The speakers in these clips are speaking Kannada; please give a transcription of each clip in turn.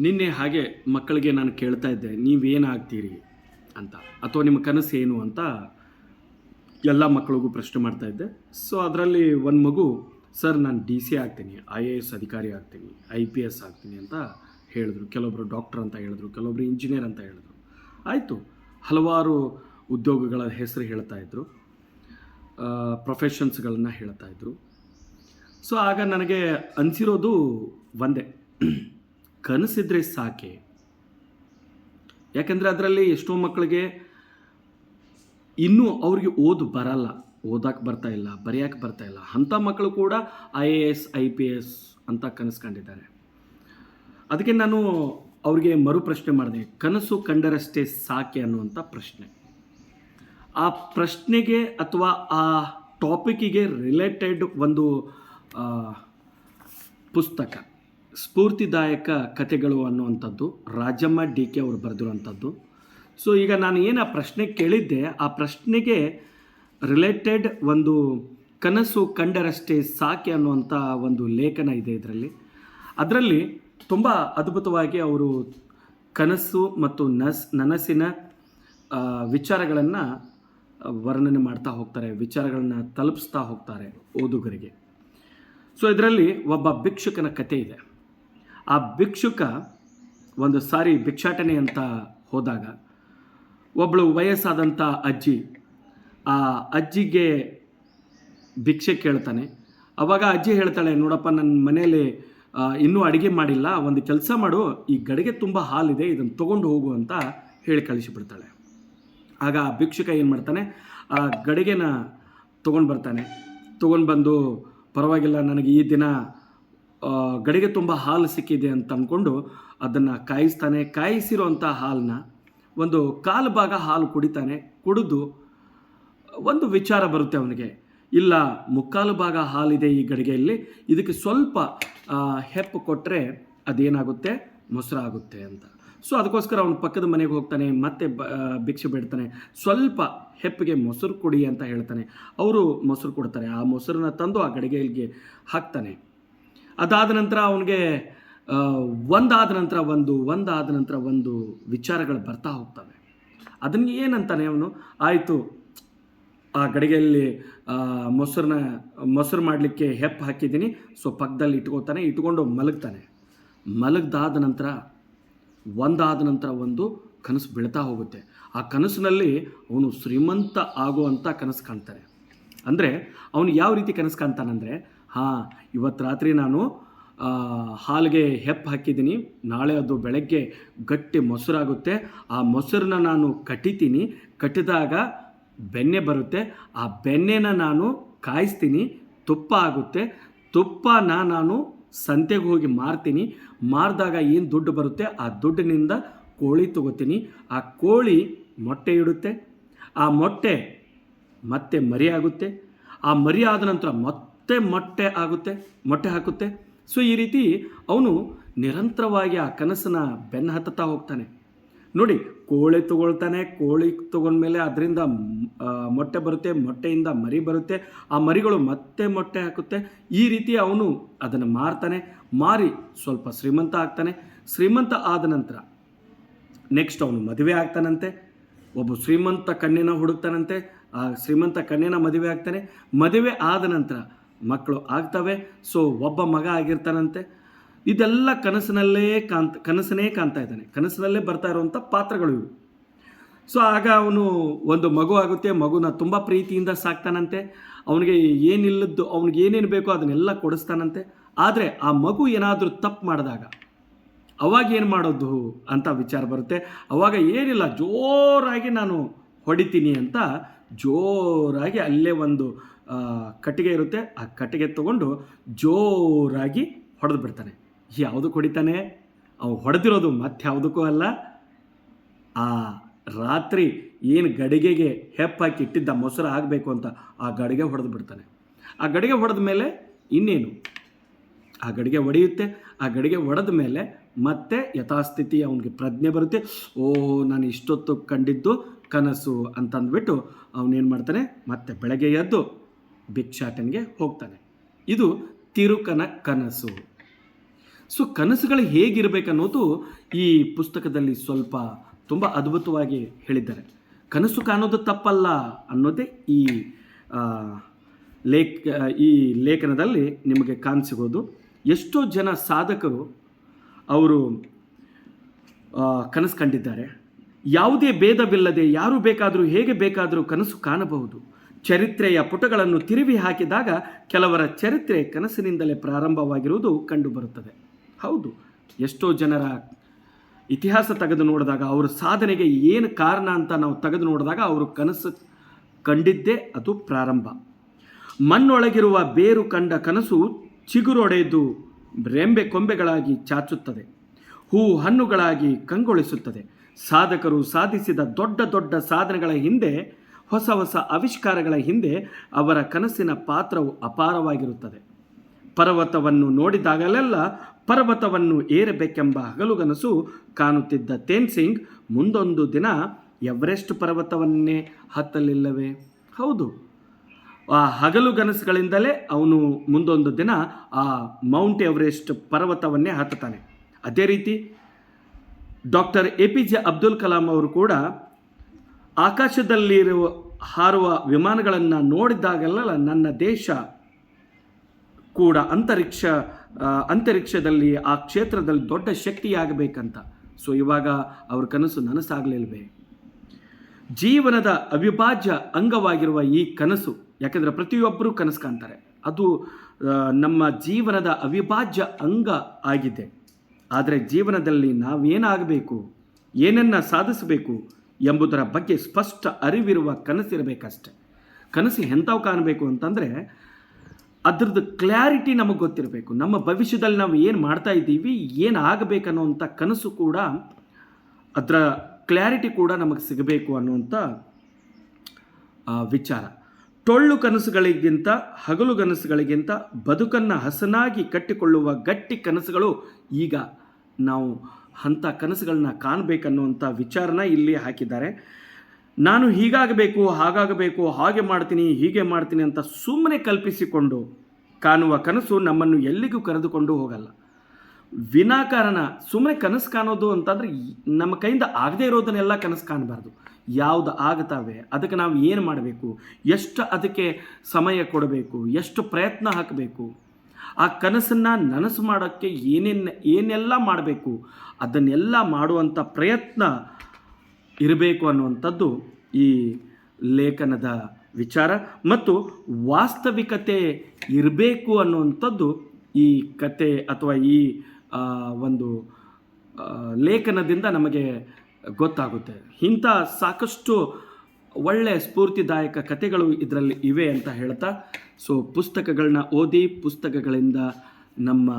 ನಿನ್ನೆ ಹಾಗೆ ಮಕ್ಕಳಿಗೆ ನಾನು ಕೇಳ್ತಾ ಇದ್ದೆ, ನೀವೇನಾಗ್ತೀರಿ ಅಂತ, ಅಥವಾ ನಿಮ್ಮ ಕನಸು ಏನು ಅಂತ ಎಲ್ಲ ಮಕ್ಕಳಿಗೂ ಪ್ರಶ್ನೆ ಮಾಡ್ತಾ ಇದ್ದೆ. ಸೊ ಅದರಲ್ಲಿ ಒಂದು ಮಗು, ಸರ್ ನಾನು DC ಆಗ್ತೀನಿ, IAS ಅಧಿಕಾರಿ ಆಗ್ತೀನಿ, IPS ಆಗ್ತೀನಿ ಅಂತ ಹೇಳಿದ್ರು. ಕೆಲವೊಬ್ಬರು ಡಾಕ್ಟರ್ ಅಂತ ಹೇಳಿದ್ರು, ಕೆಲವೊಬ್ಬರು ಇಂಜಿನಿಯರ್ ಅಂತ ಹೇಳಿದ್ರು. ಆಯಿತು, ಹಲವಾರು ಉದ್ಯೋಗಗಳ ಹೆಸರು ಹೇಳ್ತಾ ಇದ್ದರು, ಪ್ರೊಫೆಷನ್ಸ್ಗಳನ್ನು ಹೇಳ್ತಾ ಇದ್ದರು. ಸೊ ಆಗ ನನಗೆ ಅನಿಸಿರೋದು ಒಂದೇ, ಕನಸಿದ್ರೆ ಸಾಕೆ. ಯಾಕೆಂದರೆ ಅದರಲ್ಲಿ ಎಷ್ಟೋ ಮಕ್ಕಳಿಗೆ ಇನ್ನೂ ಅವ್ರಿಗೆ ಬರಲ್ಲ, ಓದಕ್ಕೆ ಬರ್ತಾ ಇಲ್ಲ, ಬರೆಯೋಕ್ಕೆ ಬರ್ತಾ ಇಲ್ಲ. ಅಂಥ ಮಕ್ಕಳು ಕೂಡ IAS IPS ಅಂತ ಕನಸ್ಕೊಂಡಿದ್ದಾರೆ. ಅದಕ್ಕೆ ನಾನು ಅವ್ರಿಗೆ ಮರುಪ್ರಶ್ನೆ ಮಾಡಿದೆ, ಕನಸು ಕಂಡರಷ್ಟೇ ಸಾಕೆ ಅನ್ನುವಂಥ ಪ್ರಶ್ನೆ. ಆ ಪ್ರಶ್ನೆಗೆ ಅಥವಾ ಆ ಟಾಪಿಕ್ಕಿಗೆ ರಿಲೇಟೆಡ್ ಒಂದು ಪುಸ್ತಕ, ಸ್ಫೂರ್ತಿದಾಯಕ ಕಥೆಗಳು ಅನ್ನುವಂಥದ್ದು, ರಾಜಮ್ಮ DK ಅವರು ಬರೆದಿರುವಂಥದ್ದು. ಸೊ ಈಗ ನಾನು ಏನು ಆ ಪ್ರಶ್ನೆ ಕೇಳಿದ್ದೆ, ಆ ಪ್ರಶ್ನೆಗೆ ರಿಲೇಟೆಡ್ ಒಂದು ಕನಸು ಕಂಡರಷ್ಟೇ ಸಾಕೆ ಅನ್ನುವಂಥ ಒಂದು ಲೇಖನ ಇದೆ ಅದರಲ್ಲಿ ತುಂಬ ಅದ್ಭುತವಾಗಿ ಅವರು ಕನಸು ಮತ್ತು ನನಸಿನ ವಿಚಾರಗಳನ್ನು ವರ್ಣನೆ ಮಾಡ್ತಾ ಹೋಗ್ತಾರೆ, ವಿಚಾರಗಳನ್ನು ತಲುಪಿಸ್ತಾ ಹೋಗ್ತಾರೆ ಓದುಗರಿಗೆ. ಸೊ ಇದರಲ್ಲಿ ಒಬ್ಬ ಭಿಕ್ಷುಕನ ಕತೆ ಇದೆ. ಆ ಭಿಕ್ಷುಕ ಒಂದು ಸಾರಿ ಭಿಕ್ಷಾಟನೆ ಅಂತ ಹೋದಾಗ ಒಬ್ಬಳು ವಯಸ್ಸಾದಂಥ ಅಜ್ಜಿ ಆ ಅಜ್ಜಿಗೆ ಭಿಕ್ಷೆ ಕೇಳ್ತಾನೆ. ಆವಾಗ ಅಜ್ಜಿ ಹೇಳ್ತಾಳೆ, ನೋಡಪ್ಪ ನನ್ನ ಮನೆಯಲ್ಲಿ ಇನ್ನೂ ಅಡುಗೆ ಮಾಡಿಲ್ಲ, ಒಂದು ಕೆಲಸ ಮಾಡು, ಈ ಗಡಿಗೆ ತುಂಬ ಹಾಲಿದೆ, ಇದನ್ನು ತೊಗೊಂಡು ಹೋಗು ಅಂತ ಹೇಳಿ ಕಳಿಸಿಬಿಡ್ತಾಳೆ. ಆಗ ಆ ಭಿಕ್ಷುಕ ಏನು ಮಾಡ್ತಾನೆ, ಆ ಗಡಿಗೆನ ತೊಗೊಂಡು ಬಂದು ಪರವಾಗಿಲ್ಲ, ನನಗೆ ಈ ದಿನ ಗಡಿಗೆ ತುಂಬ ಹಾಲು ಸಿಕ್ಕಿದೆ ಅಂತ ಅಂದ್ಕೊಂಡು ಅದನ್ನು ಕಾಯಿಸಿರೋಂಥ ಹಾಲನ್ನ ಒಂದು ಕಾಲು ಭಾಗ ಹಾಲು ಕುಡಿತಾನೆ. ಕುಡಿದು ಒಂದು ವಿಚಾರ ಬರುತ್ತೆ ಅವನಿಗೆ, ಇಲ್ಲ ಮುಕ್ಕಾಲು ಭಾಗ ಹಾಲಿದೆ ಈ ಗಡಿಗೆಯಲ್ಲಿ, ಇದಕ್ಕೆ ಸ್ವಲ್ಪ ಹೆಪ್ಪು ಕೊಟ್ಟರೆ ಅದೇನಾಗುತ್ತೆ, ಮೊಸರಾಗುತ್ತೆ ಅಂತ. ಸೊ ಅದಕ್ಕೋಸ್ಕರ ಅವನು ಪಕ್ಕದ ಮನೆಗೆ ಹೋಗ್ತಾನೆ, ಮತ್ತೆ ಭಿಕ್ಷೆ ಬೇಡ್ತಾನೆ, ಸ್ವಲ್ಪ ಹೆಪ್ಪಿಗೆ ಮೊಸರು ಕೊಡಿ ಅಂತ ಹೇಳ್ತಾನೆ. ಅವರು ಮೊಸರು ಕೊಡ್ತಾರೆ. ಆ ಮೊಸರನ್ನ ತಂದು ಆ ಗಡಿಗೆಗೆ ಹಾಕ್ತಾನೆ. ಅದಾದ ನಂತರ ಅವನಿಗೆ ಒಂದಾದ ನಂತರ ಒಂದು ವಿಚಾರಗಳು ಬರ್ತಾ ಹೋಗ್ತವೆ. ಅದನ್ನು ಏನಂತಾನೆ ಅವನು, ಆಯಿತು ಆ ಗಡಿಗೆಯಲ್ಲಿ ಮೊಸರು ಮಾಡಲಿಕ್ಕೆ ಹೆಪ್ಪು ಹಾಕಿದ್ದೀನಿ, ಸೊ ಪಕ್ಕದಲ್ಲಿ ಇಟ್ಕೊಂಡು ಮಲಗ್ದಾದ ನಂತರ ಒಂದು ಕನಸು ಬೀಳ್ತಾ ಹೋಗುತ್ತೆ. ಆ ಕನಸಿನಲ್ಲಿ ಅವನು ಶ್ರೀಮಂತ ಆಗುವಂಥ ಕನಸು ಕಾಣ್ತಾನೆ. ಅಂದರೆ ಅವನು ಯಾವ ರೀತಿ ಕನಸು ಕಾಣ್ತಾನಂದರೆ, ಇವತ್ತು ರಾತ್ರಿ ನಾನು ಹಾಲಿಗೆ ಹೆಪ್ಪು ಹಾಕಿದ್ದೀನಿ, ನಾಳೆ ಅದು ಬೆಳಗ್ಗೆ ಗಟ್ಟಿ ಮೊಸರಾಗುತ್ತೆ, ಆ ಮೊಸರನ್ನ ನಾನು ಕಟ್ಟಿದಾಗ ಬೆಣ್ಣೆ ಬರುತ್ತೆ, ಆ ಬೆಣ್ಣೆನ ನಾನು ಕಾಯಿಸ್ತೀನಿ, ತುಪ್ಪ ಆಗುತ್ತೆ, ತುಪ್ಪನ ನಾನು ಸಂತೆಗೆ ಹೋಗಿ ಮಾರಿದಾಗ ಏನು ದುಡ್ಡು ಬರುತ್ತೆ, ಆ ದುಡ್ಡಿನಿಂದ ಕೋಳಿ ತಗೋತೀನಿ, ಆ ಕೋಳಿ ಮೊಟ್ಟೆ ಇಡುತ್ತೆ, ಆ ಮೊಟ್ಟೆ ಮತ್ತೆ ಮರಿ ಆಗುತ್ತೆ, ಆ ಮರಿ ಆದ ನಂತರ ಮತ್ತೆ ಮೊಟ್ಟೆ ಹಾಕುತ್ತೆ. ಸೊ ಈ ರೀತಿ ಅವನು ನಿರಂತರವಾಗಿ ಆ ಕನಸನ್ನ ಬೆನ್ನು ಹತ್ತುತ್ತಾ ಹೋಗ್ತಾನೆ. ನೋಡಿ, ಕೋಳಿ ತೊಗೊಂಡ್ಮೇಲೆ ಅದರಿಂದ ಮೊಟ್ಟೆ ಬರುತ್ತೆ, ಮೊಟ್ಟೆಯಿಂದ ಮರಿ ಬರುತ್ತೆ, ಆ ಮರಿಗಳು ಮತ್ತೆ ಮೊಟ್ಟೆ ಹಾಕುತ್ತೆ. ಈ ರೀತಿ ಅವನು ಅದನ್ನು ಮಾರಿ ಸ್ವಲ್ಪ ಶ್ರೀಮಂತ ಆಗ್ತಾನೆ. ಶ್ರೀಮಂತ ಆದ ನಂತರ ನೆಕ್ಸ್ಟ್ ಅವನು ಮದುವೆ ಆಗ್ತಾನಂತೆ. ಒಬ್ಬ ಶ್ರೀಮಂತ ಕನ್ಯೆನ ಹುಡುಕ್ತಾನಂತೆ, ಆ ಶ್ರೀಮಂತ ಕನ್ಯೆನ ಮದುವೆ ಆಗ್ತಾನೆ. ಮದುವೆ ಆದ ನಂತರ ಮಕ್ಕಳು ಆಗ್ತವೆ. ಸೊ ಒಬ್ಬ ಮಗ ಆಗಿರ್ತಾನಂತೆ. ಇದೆಲ್ಲ ಕನಸನ್ನೇ ಕಾಣ್ತಾ ಇದ್ದಾನೆ, ಕನಸಿನಲ್ಲೇ ಬರ್ತಾ ಇರುವಂಥ ಪಾತ್ರಗಳು ಇವು. ಸೊ ಆಗ ಅವನು ಒಂದು ಮಗು ಆಗುತ್ತೆ, ಮಗುನ ತುಂಬ ಪ್ರೀತಿಯಿಂದ ಸಾಕ್ತಾನಂತೆ. ಅವನಿಗೆ ಏನಿಲ್ಲದ್ದು, ಅವ್ನಿಗೆ ಏನೇನು ಬೇಕೋ ಅದನ್ನೆಲ್ಲ ಕೊಡಿಸ್ತಾನಂತೆ. ಆದರೆ ಆ ಮಗು ಏನಾದರೂ ತಪ್ಪು ಮಾಡಿದಾಗ ಅವಾಗ ಏನು ಮಾಡೋದು ಅಂತ ವಿಚಾರ ಬರುತ್ತೆ. ಅವಾಗ ಏನಿಲ್ಲ, ಜೋರಾಗಿ ನಾನು ಹೊಡಿತೀನಿ ಅಂತ ಜೋರಾಗಿ ಅಲ್ಲೇ ಒಂದು ಕಟ್ಟಿಗೆ ಇರುತ್ತೆ, ಆ ಕಟ್ಟಿಗೆ ತೊಗೊಂಡು ಜೋರಾಗಿ ಹೊಡೆದು ಬಿಡ್ತಾನೆ. ಯಾವುದಕ್ಕೆ ಹೊಡಿತಾನೆ? ಅವನು ಹೊಡೆದಿರೋದು ಮತ್ತೆ ಯಾವುದಕ್ಕೂ ಅಲ್ಲ, ಆ ರಾತ್ರಿ ಏನು ಗಡಿಗೆಗೆ ಹೆಪ್ಪಾಕಿ ಇಟ್ಟಿದ್ದ ಮೊಸರು ಆಗಬೇಕು ಅಂತ ಆ ಗಡಿಗೆ ಹೊಡೆದು ಬಿಡ್ತಾನೆ. ಆ ಗಡಿಗೆ ಹೊಡೆದ ಮೇಲೆ ಇನ್ನೇನು, ಆ ಗಡಿಗೆ ಒಡೆಯುತ್ತೆ. ಆ ಗಡಿಗೆ ಒಡೆದ ಮೇಲೆ ಮತ್ತೆ ಯಥಾಸ್ಥಿತಿ ಅವನಿಗೆ ಪ್ರಜ್ಞೆ ಬರುತ್ತೆ. ನಾನು ಇಷ್ಟೊತ್ತು ಕಂಡಿದ್ದು ಕನಸು ಅಂತಂದ್ಬಿಟ್ಟು ಅವನೇನು ಮಾಡ್ತಾನೆ, ಮತ್ತೆ ಬೆಳಗ್ಗೆ ಎದ್ದು ಭಿಕ್ಷಾಟನೆಗೆ ಹೋಗ್ತಾನೆ. ಇದು ತಿರುಕನ ಕನಸು. ಸೊ ಕನಸುಗಳು ಹೇಗಿರಬೇಕನ್ನೋದು ಈ ಪುಸ್ತಕದಲ್ಲಿ ಸ್ವಲ್ಪ ತುಂಬ ಅದ್ಭುತವಾಗಿ ಹೇಳಿದ್ದಾರೆ. ಕನಸು ಕಾಣೋದು ತಪ್ಪಲ್ಲ ಅನ್ನೋದೇ ಆ, ಈ ಲೇಖನದಲ್ಲಿ ನಿಮಗೆ ಕಾಣಿಸಿಗೋದು. ಎಷ್ಟೋ ಜನ ಸಾಧಕರು ಅವರು ಕನಸು ಕಂಡಿದ್ದಾರೆ. ಯಾವುದೇ ಭೇದವಿಲ್ಲದೆ ಯಾರು ಬೇಕಾದರೂ ಹೇಗೆ ಬೇಕಾದರೂ ಕನಸು ಕಾಣಬಹುದು. ಚರಿತ್ರೆಯ ಪುಟಗಳನ್ನು ತಿರುವಿ ಹಾಕಿದಾಗ ಕೆಲವರ ಚರಿತ್ರೆ ಕನಸಿನಿಂದಲೇ ಪ್ರಾರಂಭವಾಗಿರುವುದು ಕಂಡುಬರುತ್ತದೆ. ಹೌದು, ಎಷ್ಟೋ ಜನರ ಇತಿಹಾಸ ತೆಗೆದು ನೋಡಿದಾಗ ಅವರ ಸಾಧನೆಗೆ ಏನು ಕಾರಣ ಅಂತ ನಾವು ತೆಗೆದು ನೋಡಿದಾಗ ಅವರು ಕನಸು ಕಂಡಿದ್ದೇ ಅದು ಪ್ರಾರಂಭ. ಮಣ್ಣೊಳಗಿರುವ ಬೇರು ಕಂಡ ಕನಸು ಚಿಗುರೊಡೆದು ರೆಂಬೆ ಕೊಂಬೆಗಳಾಗಿ ಚಾಚುತ್ತದೆ, ಹೂ ಹಣ್ಣುಗಳಾಗಿ ಕಂಗೊಳಿಸುತ್ತದೆ. ಸಾಧಕರು ಸಾಧಿಸಿದ ದೊಡ್ಡ ದೊಡ್ಡ ಸಾಧನೆಗಳ ಹಿಂದೆ, ಹೊಸ ಹೊಸ ಆವಿಷ್ಕಾರಗಳ ಹಿಂದೆ ಅವರ ಕನಸಿನ ಪಾತ್ರವು ಅಪಾರವಾಗಿರುತ್ತದೆ. ಪರ್ವತವನ್ನು ನೋಡಿದಾಗಲೆಲ್ಲ ಪರ್ವತವನ್ನು ಏರಬೇಕೆಂಬ ಹಗಲುಗನಸು ಕಾಣುತ್ತಿದ್ದ ತೇನ್ಸಿಂಗ್ ಮುಂದೊಂದು ದಿನ ಎವರೆಸ್ಟ್ ಪರ್ವತವನ್ನೇ ಹತ್ತಲಿಲ್ಲವೇ? ಹೌದು, ಆ ಹಗಲುಗನಸುಗಳಿಂದಲೇ ಅವನು ಮುಂದೊಂದು ದಿನ ಆ ಮೌಂಟ್ ಎವರೆಸ್ಟ್ ಪರ್ವತವನ್ನೇ ಹತ್ತುತ್ತಾನೆ. ಅದೇ ರೀತಿ ಡಾಕ್ಟರ್ APJ ಅಬ್ದುಲ್ ಕಲಾಂ ಅವರು ಕೂಡ ಆಕಾಶದಲ್ಲಿರುವ ಹಾರುವ ವಿಮಾನಗಳನ್ನು ನೋಡಿದಾಗೆಲ್ಲ ನನ್ನ ದೇಶ ಕೂಡ ಅಂತರಿಕ್ಷದಲ್ಲಿ ಆ ಕ್ಷೇತ್ರದಲ್ಲಿ ದೊಡ್ಡ ಶಕ್ತಿಯಾಗಬೇಕಂತ. ಸೊ ಇವಾಗ ಅವ್ರ ಕನಸು ನನಸಾಗಲಿಲ್ವೇ? ಜೀವನದ ಅವಿಭಾಜ್ಯ ಅಂಗವಾಗಿರುವ ಈ ಕನಸು, ಯಾಕೆಂದರೆ ಪ್ರತಿಯೊಬ್ಬರೂ ಕನಸು ಕಾಣ್ತಾರೆ, ಅದು ನಮ್ಮ ಜೀವನದ ಅವಿಭಾಜ್ಯ ಅಂಗ ಆಗಿದೆ. ಆದರೆ ಜೀವನದಲ್ಲಿ ನಾವೇನಾಗಬೇಕು, ಏನನ್ನು ಸಾಧಿಸಬೇಕು ಎಂಬುದರ ಬಗ್ಗೆ ಸ್ಪಷ್ಟ ಅರಿವಿರುವ ಕನಸಿರಬೇಕಷ್ಟೆ. ಕನಸು ಎಂಥವು ಕಾಣಬೇಕು ಅಂತಂದರೆ ಅದ್ರದ್ದು ಕ್ಲಾರಿಟಿ ನಮಗೆ ಗೊತ್ತಿರಬೇಕು. ನಮ್ಮ ಭವಿಷ್ಯದಲ್ಲಿ ನಾವು ಏನು ಮಾಡ್ತಾ ಇದ್ದೀವಿ, ಏನು ಆಗಬೇಕನ್ನುವಂಥ ಕನಸು ಕೂಡ, ಅದರ ಕ್ಲಾರಿಟಿ ಕೂಡ ನಮಗೆ ಸಿಗಬೇಕು ಅನ್ನುವಂಥ ವಿಚಾರ. ಟೊಳ್ಳು ಕನಸುಗಳಿಗಿಂತ ಹಗಲು ಕನಸುಗಳಿಗಿಂತ ಬದುಕನ್ನು ಹಸನಾಗಿ ಕಟ್ಟಿಕೊಳ್ಳುವ ಗಟ್ಟಿ ಕನಸುಗಳು ಈಗ ನಾವು ಅಂಥ ಕನಸುಗಳನ್ನ ಕಾಣಬೇಕನ್ನುವಂಥ ವಿಚಾರನ ಇಲ್ಲಿ ಹಾಕಿದ್ದಾರೆ. ನಾನು ಹೀಗಾಗಬೇಕು, ಹಾಗಾಗಬೇಕು, ಹಾಗೆ ಮಾಡ್ತೀನಿ, ಹೀಗೆ ಮಾಡ್ತೀನಿ ಅಂತ ಸುಮ್ಮನೆ ಕಲ್ಪಿಸಿಕೊಂಡು ಕಾಣುವ ಕನಸು ನಮ್ಮನ್ನು ಎಲ್ಲಿಗೂ ಕರೆದುಕೊಂಡು ಹೋಗಲ್ಲ. ವಿನಾಕಾರಣ ಸುಮ್ಮನೆ ಕನಸು ಕಾಣೋದು ಅಂತಂದರೆ ನಮ್ಮ ಕೈಯಿಂದ ಆಗದೇ ಇರೋದನ್ನೆಲ್ಲ ಕನಸು ಕಾಣಬಾರ್ದು. ಯಾವುದು ಆಗುತ್ತವೆ ಅದಕ್ಕೆ ನಾವು ಏನು ಮಾಡಬೇಕು, ಎಷ್ಟು ಅದಕ್ಕೆ ಸಮಯ ಕೊಡಬೇಕು, ಎಷ್ಟು ಪ್ರಯತ್ನ ಹಾಕಬೇಕು, ಆ ಕನಸನ್ನು ನನಸು ಮಾಡೋಕ್ಕೆ ಏನೆಲ್ಲ ಮಾಡಬೇಕು ಅದನ್ನೆಲ್ಲ ಮಾಡುವಂಥ ಪ್ರಯತ್ನ ಇರಬೇಕು ಅನ್ನುವಂಥದ್ದು ಈ ಲೇಖನದ ವಿಚಾರ. ಮತ್ತು ವಾಸ್ತವಿಕತೆ ಇರಬೇಕು ಅನ್ನುವಂಥದ್ದು ಈ ಕತೆ ಅಥವಾ ಈ ಒಂದು ಲೇಖನದಿಂದ ನಮಗೆ ಗೊತ್ತಾಗುತ್ತೆ. ಇಂಥ ಸಾಕಷ್ಟು ಒಳ್ಳೆಯ ಸ್ಫೂರ್ತಿದಾಯಕ ಕಥೆಗಳು ಇದರಲ್ಲಿ ಇವೆ ಅಂತ ಹೇಳ್ತಾ, ಸೊ ಪುಸ್ತಕಗಳನ್ನ ಓದಿ ಪುಸ್ತಕಗಳಿಂದ ನಮ್ಮ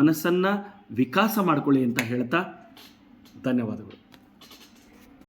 ಮನಸ್ಸನ್ನು ವಿಕಾಸ ಮಾಡಿಕೊಳ್ಳಿ ಅಂತ ಹೇಳ್ತಾ ಧನ್ಯವಾದಗಳು.